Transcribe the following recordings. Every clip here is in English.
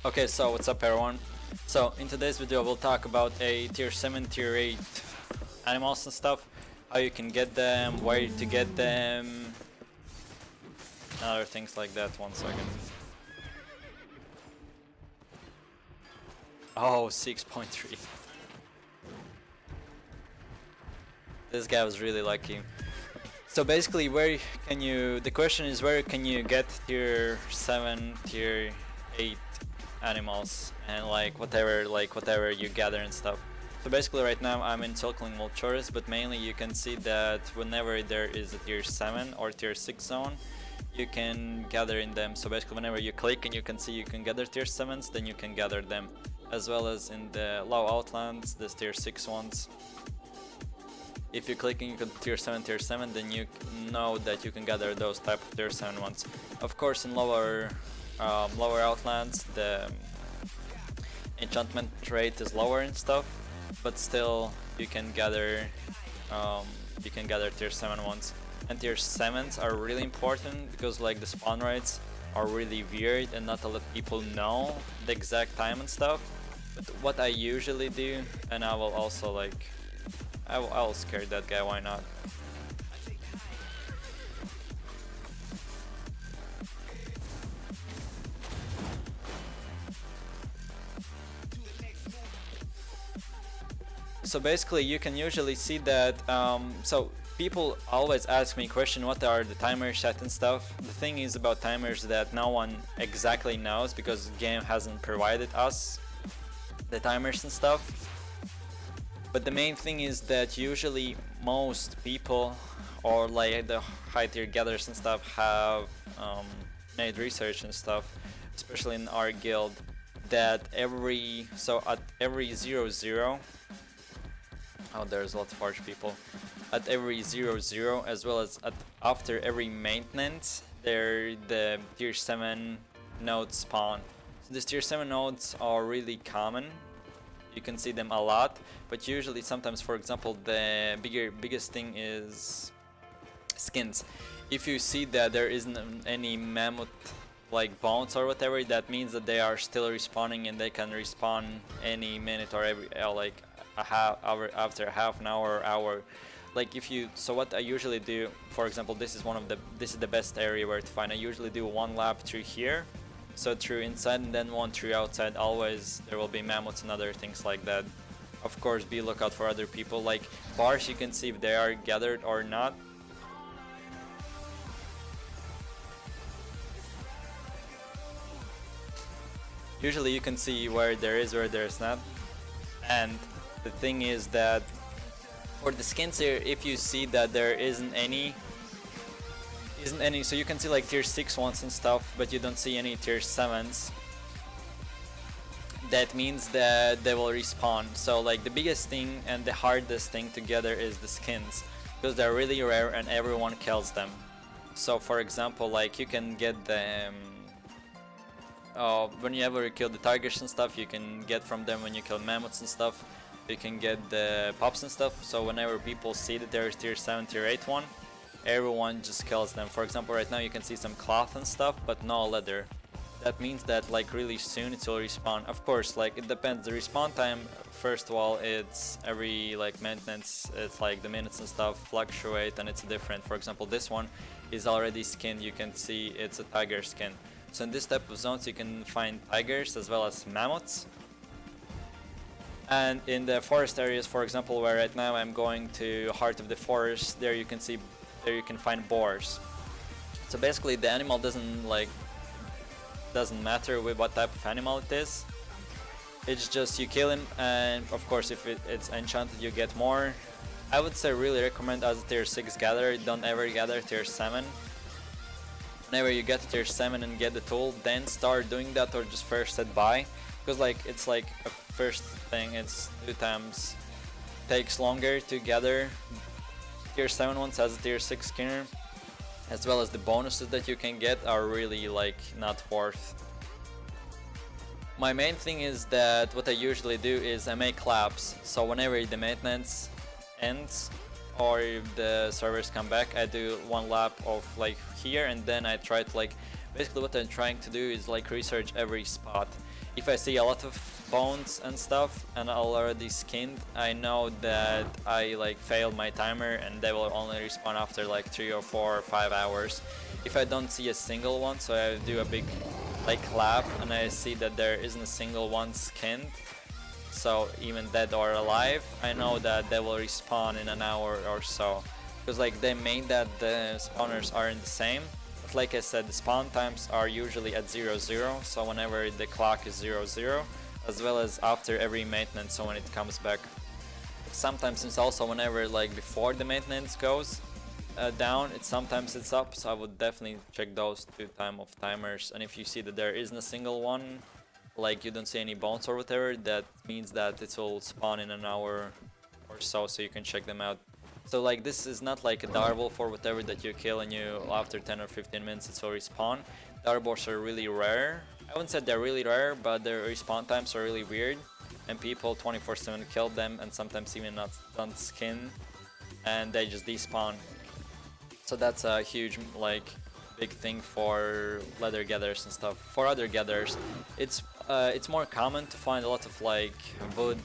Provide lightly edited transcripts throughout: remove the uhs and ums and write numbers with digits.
Okay, so what's up everyone? So in today's video we'll talk about a tier 7, tier 8 animals and stuff, how you can get them, where to get them, and other things like that. 1 second. Oh, 6.3. This guy was really lucky. So basically the question is where can you get tier 7, tier 8 animals and whatever you gather and stuff. So basically right now I'm in Circling Vultures, but mainly you can see that whenever there is a tier 7 or tier 6 zone, you can gather in them. So basically whenever you click and you can see you can gather tier 7s, then you can gather them. As well as in the low outlands, the tier 6 ones. If you click and you can tier 7, then you know that you can gather those type of tier 7 ones. Of course in lower outlands the enchantment rate is lower and stuff, but still you can gather tier 7 ones. And tier 7s are really important because like the spawn rates are really weird and not a lot of people know the exact time and stuff. But what I usually do, and I will also I'll scare that guy, why not? So basically you can usually see that, so people always ask me question what are the timers set and stuff. The thing is about timers that no one exactly knows because the game hasn't provided us the timers and stuff. But the main thing is that usually most people or like the high tier gatherers and stuff have made research and stuff, especially in our guild, that at every 0-0, oh there's lots of harsh people, at every 0-0 as well as after every maintenance the tier 7 nodes spawn. So these tier 7 nodes are really common. You can see them a lot, but usually sometimes, for example, the biggest thing is skins. If you see that there isn't any mammoth like bones or whatever, that means that they are still respawning and they can respawn any minute or every like a half hour, after half an hour or hour. Like if you, so what I usually do, for example, this is the best area where to find. I usually do one lap through here. So through inside and then one through outside. Always there will be mammoths and other things like that. Of course be lookout for other people. Like bars, you can see if they are gathered or not. Usually you can see where there is, where there's not. And the thing is that for the skins here, if you see that there isn't any, so you can see like tier 6 ones and stuff, but you don't see any tier 7s. That means that they will respawn. So like the biggest thing and the hardest thing to gather is the skins, because they're really rare and everyone kills them. So for example, like you can get them whenever you kill the tigers and stuff, you can get from them. When you kill mammoths and stuff, you can get the pups and stuff. So whenever people see that there's tier 7, tier 8 one, everyone just kills them. For example, right now you can see some cloth and stuff, but no leather. That means that like really soon it will respawn. Of course, like it depends. The respawn time, first of all, it's every like maintenance, it's like the minutes and stuff fluctuate and it's different. For example, this one is already skinned. You can see it's a tiger skin. So in this type of zones you can find tigers as well as mammoths. And in the forest areas, for example, where right now I'm going to heart of the forest, there you can find boars. So basically the animal doesn't matter with what type of animal it is. It's just you kill him, and of course if it's enchanted you get more. I would say really recommend as a tier 6 gatherer, don't ever gather tier 7. Whenever you get tier 7 and get the tool, then start doing that, or just first set by. Because like it's like a first thing, it's 2 times takes longer to gather tier 7 ones as a tier 6 skinner, as well as the bonuses that you can get are really like not worth. My main thing is that what I usually do is I make laps. So whenever the maintenance ends or if the servers come back, I do one lap of like here, and then I try to like Basically what I'm trying to do is like research every spot. If I see a lot of bones and stuff and already skinned, I know that I like failed my timer and they will only respawn after like 3 or 4 or 5 hours. If I don't see a single one, so I do a big like lap and I see that there isn't a single one skinned, so even dead or alive, I know that they will respawn in an hour or so. Because like they made that the spawners aren't the same. But like I said, the spawn times are usually at 0-0, so whenever the clock is 0-0, as well as after every maintenance, so when it comes back. Sometimes it's also whenever like before the maintenance goes down, sometimes it's up, so I would definitely check those two timers. And if you see that there isn't a single one, like you don't see any bones or whatever, that means that it will spawn in an hour or so you can check them out. So like this is not like a darble for whatever that you kill and you after 10 or 15 minutes it will respawn. Darbles are really rare. I wouldn't say they're really rare, but their respawn times are really weird and people 24/7 kill them and sometimes even not don't skin and they just despawn. So that's a huge like big thing for leather gatherers and stuff. For other gatherers, it's more common to find a lot of like wood,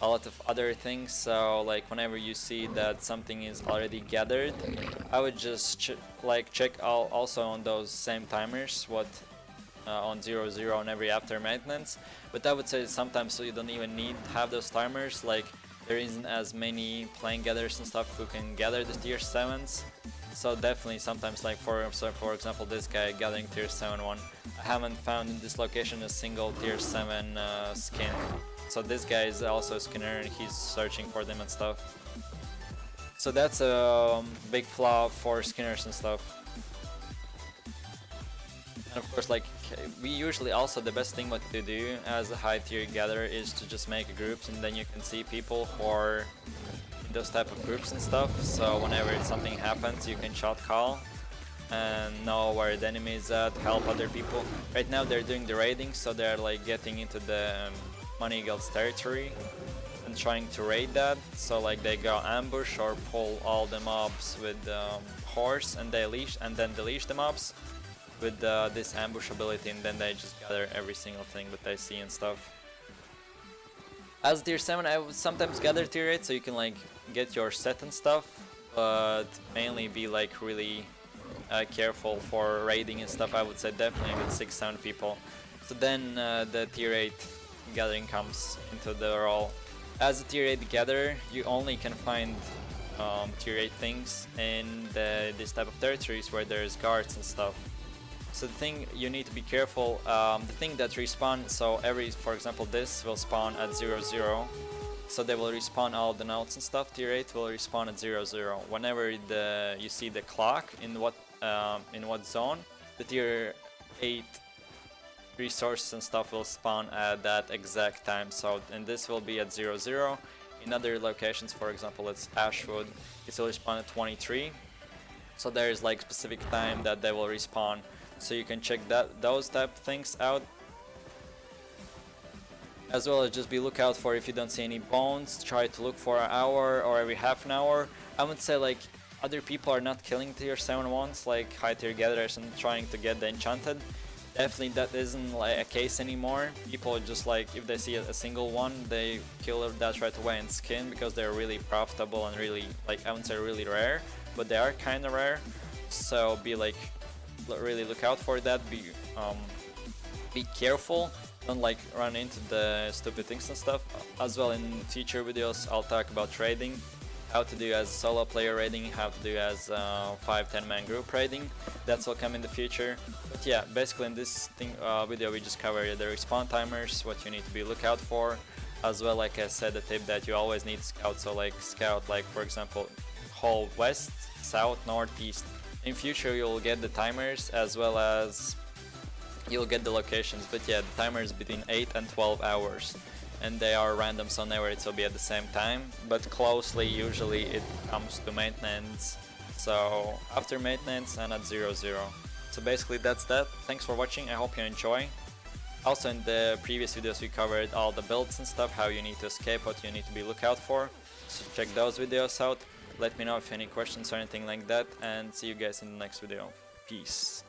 a lot of other things. So like whenever you see that something is already gathered, I would just check also on those same timers what on 0-0 on every after maintenance. But I would say sometimes you don't even need to have those timers. Like there isn't as many playing gatherers and stuff who can gather the tier 7s. So definitely sometimes like for example this guy gathering tier 7 one, I haven't found in this location a single tier 7 skin. So this guy is also a skinner and he's searching for them and stuff. So that's a big flaw for skinners and stuff. And of course like we usually also the best thing what to do as a high tier gatherer is to just make groups and then you can see people who are those type of groups and stuff, so whenever something happens you can shot call and know where the enemy is at, help other people. Right now they're doing the raiding, so they're like getting into the Money Guild's territory and trying to raid that, so like they go ambush or pull all the mobs with horse and they leash the mobs with this ambush ability and then they just gather every single thing that they see and stuff. As tier 7 I would sometimes gather tier 8 so you can like get your set and stuff, but mainly be like really careful for raiding and stuff. I would say definitely with 6-7 people. So then the tier 8 gathering comes into the role. As a tier 8 gatherer you only can find tier 8 things in this type of territories where there's guards and stuff. So the thing you need to be careful, the thing that respawn, so for example this will spawn at 0-0, so they will respawn all the nodes and stuff. Tier 8 will respawn at 0-0. Whenever you see the clock in what zone, the tier 8 resources and stuff will spawn at that exact time. So and this will be at 0-0. In other locations, for example, it's Ashwood, it will respawn at 23. So there's like specific time that they will respawn. So you can check those type of things out, as well as just be lookout for if you don't see any bones. Try to look for an hour or every half an hour. I would say like other people are not killing tier 7 ones like high tier gatherers and trying to get the enchanted. Definitely that isn't like a case anymore. People just like if they see a single one they kill that right away and skin because they're really profitable and really like I wouldn't say really rare, but they are kind of rare. So be like really look out for that. Be careful, don't like run into the stupid things and stuff. As well in future videos I'll talk about trading, how to do as solo player raiding, how to do as 5-10 man group raiding. That's will come in the future. But yeah, basically in this video we just covered the respawn timers, what you need to be lookout for, as well like I said the tip that you always need scout. So like scout like for example whole west, south, north, east. In future you'll get the timers as well as you'll get the locations, but yeah, the timer is between 8 and 12 hours and they are random, so never it will be at the same time, but closely usually it comes to maintenance, so after maintenance and at 0-0. So basically that's that. Thanks for watching, I hope you enjoy. Also in the previous videos we covered all the builds and stuff, how you need to escape, what you need to be lookout for, so check those videos out. Let me know if any questions or anything like that, and see you guys in the next video. Peace.